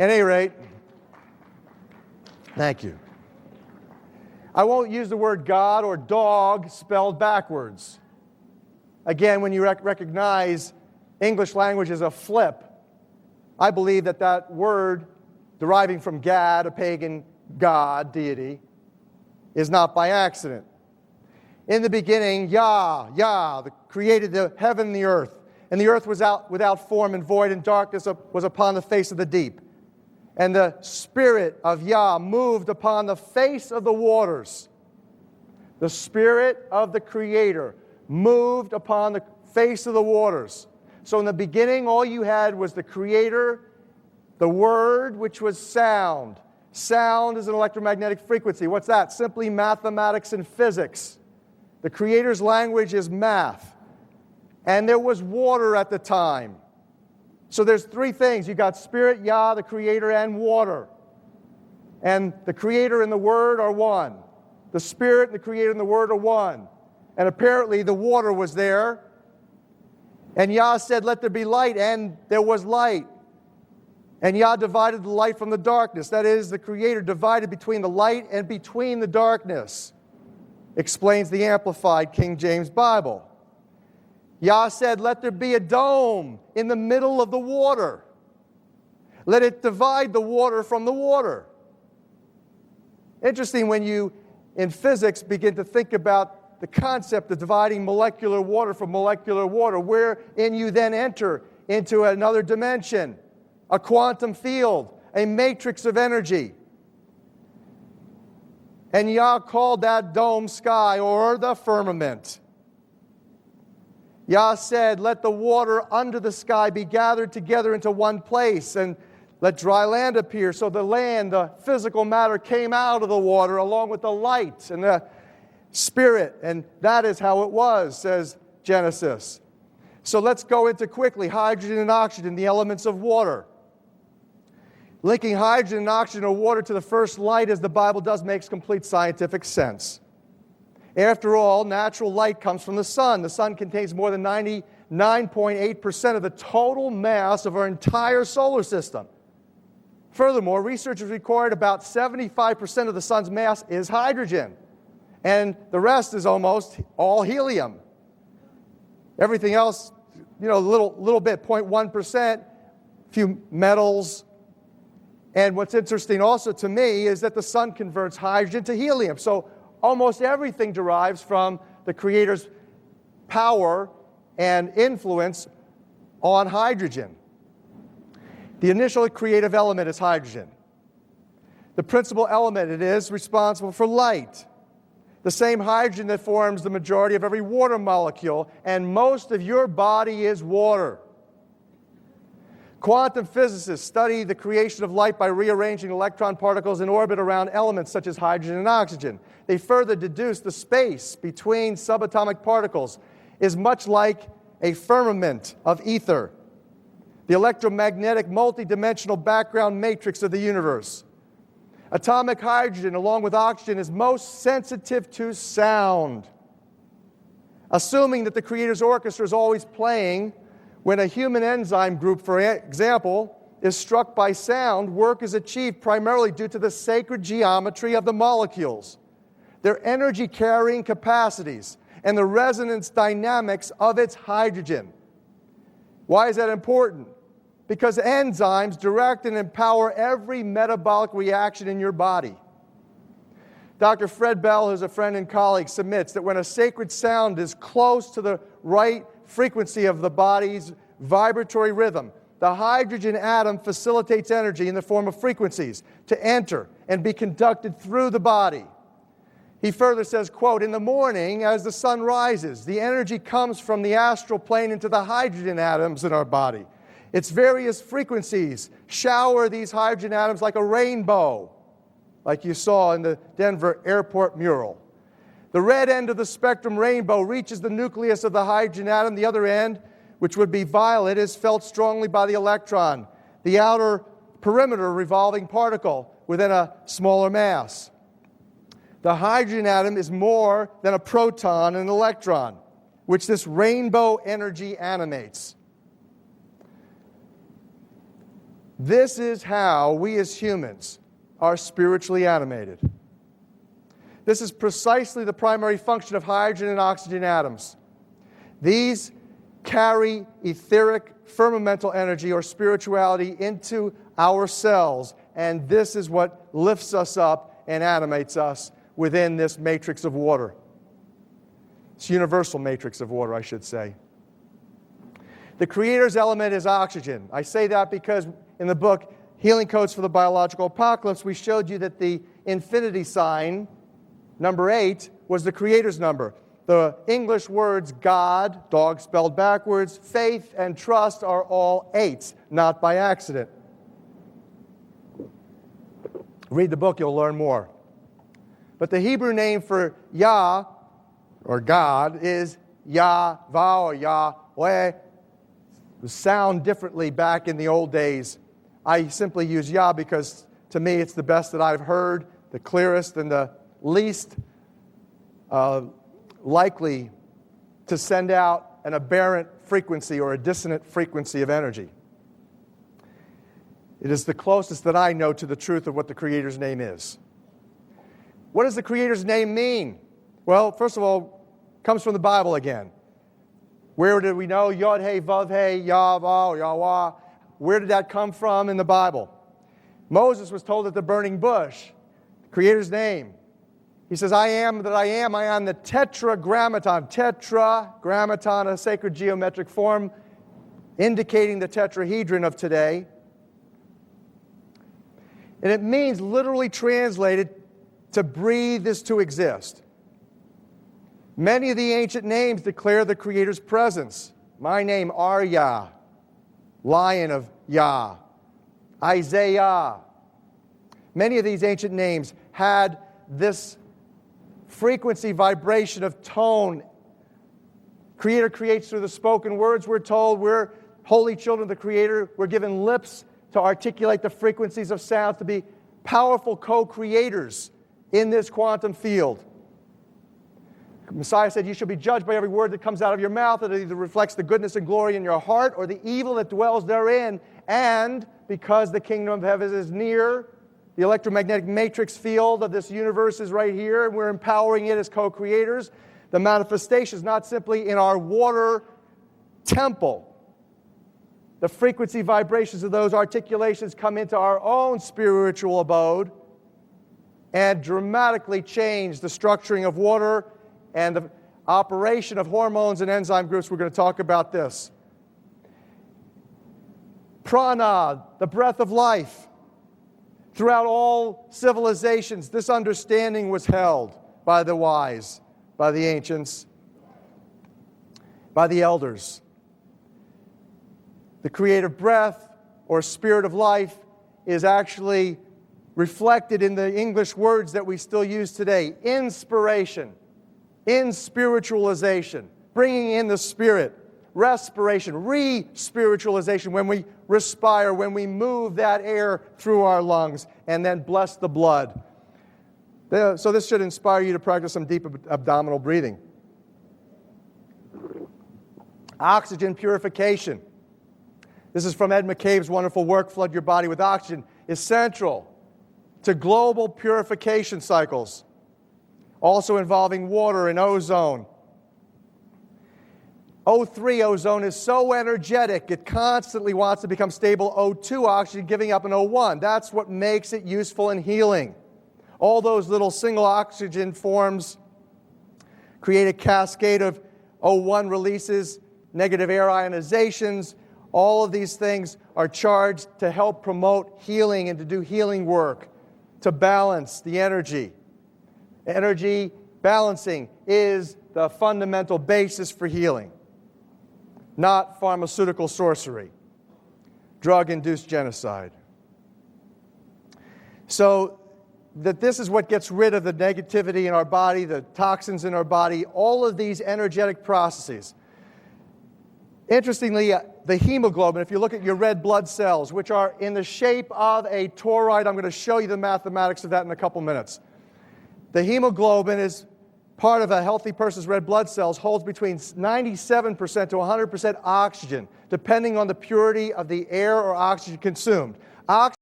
At any rate, thank you. I won't use the word God or dog spelled backwards. Again, when you recognize English language as a flip, I believe that that word, deriving from Gad, a pagan god, deity, is not by accident. In the beginning, Yah, created the heaven and the earth. And the earth was without form and void, and darkness was upon the face of the deep. And the Spirit of Yah moved upon the face of the waters. The Spirit of the Creator moved upon the face of the waters. So in the beginning, all you had was the Creator, the Word, which was sound. Sound is an electromagnetic frequency. What's that? Simply mathematics and physics. The Creator's language is math. And there was water at the time. So there's three things. You got Spirit, Yah, the Creator, and water. And the Creator and the Word are one. The Spirit and the Creator and the Word are one. And apparently the water was there. And Yah said, "Let there be light," and there was light. And Yah divided the light from the darkness. That is, the Creator divided between the light and between the darkness. Explains the Amplified King James Bible. Yah said, "Let there be a dome in the middle of the water. Let it divide the water from the water." Interesting when you, in physics, begin to think about the concept of dividing molecular water from molecular water, wherein you then enter into another dimension, a quantum field, a matrix of energy. And Yah called that dome sky, or the firmament. Yah said, "Let the water under the sky be gathered together into one place, and let dry land appear." So the land, the physical matter, came out of the water along with the light and the Spirit. And that is how it was, says Genesis. So let's go into quickly hydrogen and oxygen, the elements of water. Linking hydrogen and oxygen or water to the first light, as the Bible does, makes complete scientific sense. After all, natural light comes from the sun. The sun contains more than 99.8% of the total mass of our entire solar system. Furthermore, researchers record about 75% of the sun's mass is hydrogen, and the rest is almost all helium. Everything else, a little bit, 0.1%, a few metals. And what's interesting also to me is that the sun converts hydrogen to helium. So almost everything derives from the Creator's power and influence on hydrogen. The initial creative element is hydrogen. The principal element, it is responsible for light. The same hydrogen that forms the majority of every water molecule, and most of your body is water. Quantum physicists study the creation of light by rearranging electron particles in orbit around elements such as hydrogen and oxygen. They further deduce the space between subatomic particles is much like a firmament of ether, the electromagnetic multidimensional background matrix of the universe. Atomic hydrogen, along with oxygen, is most sensitive to sound. Assuming that the Creator's orchestra is always playing, when a human enzyme group, for example, is struck by sound, work is achieved primarily due to the sacred geometry of the molecules, their energy-carrying capacities, and the resonance dynamics of its hydrogen. Why is that important? Because enzymes direct and empower every metabolic reaction in your body. Dr. Fred Bell, who's a friend and colleague, submits that when a sacred sound is close to the right frequency of the body's vibratory rhythm, the hydrogen atom facilitates energy in the form of frequencies to enter and be conducted through the body. He further says, quote, "In the morning, as the sun rises, the energy comes from the astral plane into the hydrogen atoms in our body. Its various frequencies shower these hydrogen atoms like a rainbow, like you saw in the Denver airport mural. The red end of the spectrum rainbow reaches the nucleus of the hydrogen atom. The other end, which would be violet, is felt strongly by the electron, the outer perimeter revolving particle within a smaller mass. The hydrogen atom is more than a proton and an electron, which this rainbow energy animates. This is how we as humans are spiritually animated. This is precisely the primary function of hydrogen and oxygen atoms. These carry etheric, firmamental energy or spirituality into our cells, and this is what lifts us up and animates us within this matrix of water. This universal matrix of water, I should say. The Creator's element is oxygen. I say that because in the book, Healing Codes for the Biological Apocalypse, we showed you that the infinity sign, number 8, was the Creator's number. The English words God, dog spelled backwards, faith, and trust are all 8s, not by accident. Read the book, you'll learn more. But the Hebrew name for Yah, or God, is Yahweh or Yahweh. It was sound differently back in the old days. I simply use Yah because to me it's the best that I've heard, the clearest and the least likely to send out an aberrant frequency or a dissonant frequency of energy. It is the closest that I know to the truth of what the Creator's name is. What does the Creator's name mean? Well, first of all, it comes from the Bible again. Where did we know? Yod, Hey, Vav, Hey, Yahweh, Yahweh. Where did that come from in the Bible? Moses was told at the burning bush, the Creator's name. He says, I am that I am. I am the tetragrammaton. Tetragrammaton, a sacred geometric form indicating the tetrahedron of today. And it means, literally translated, to breathe is to exist. Many of the ancient names declare the Creator's presence. My name, Arya, Lion of Yah, Isaiah. Many of these ancient names had this frequency, vibration of tone. Creator creates through the spoken words, we're told. We're holy children of the Creator. We're given lips to articulate the frequencies of sound, to be powerful co-creators in this quantum field. Messiah said, you shall be judged by every word that comes out of your mouth. It either reflects the goodness and glory in your heart or the evil that dwells therein. And because the kingdom of heaven is near, the electromagnetic matrix field of this universe is right here, and we're empowering it as co-creators. The manifestation is not simply in our water temple. The frequency vibrations of those articulations come into our own spiritual abode and dramatically change the structuring of water and the operation of hormones and enzyme groups. We're going to talk about this. Prana, the breath of life. Throughout all civilizations, this understanding was held by the wise, by the ancients, by the elders. The creative breath, or spirit of life, is actually reflected in the English words that we still use today. Inspiration, inspiritualization, bringing in the spirit. Respiration, re-spiritualization, when we respire, when we move that air through our lungs, and then bless the blood. So this should inspire you to practice some deep abdominal breathing. Oxygen purification. This is from Ed McCabe's wonderful work, Flood Your Body with Oxygen, is central to global purification cycles, also involving water and ozone. O3 ozone is so energetic, it constantly wants to become stable O2 oxygen, giving up an O1. That's what makes it useful in healing. All those little single oxygen forms create a cascade of O1 releases, negative air ionizations. All of these things are charged to help promote healing and to do healing work, to balance the energy. Energy balancing is the fundamental basis for healing. Not pharmaceutical sorcery, drug-induced genocide. So that this is what gets rid of the negativity in our body, the toxins in our body, all of these energetic processes. Interestingly, the hemoglobin, if you look at your red blood cells, which are in the shape of a toroid, I'm going to show you the mathematics of that in a couple minutes. The hemoglobin is part of a healthy person's red blood cells, holds between 97% to 100% oxygen, depending on the purity of the air or oxygen consumed. Oxygen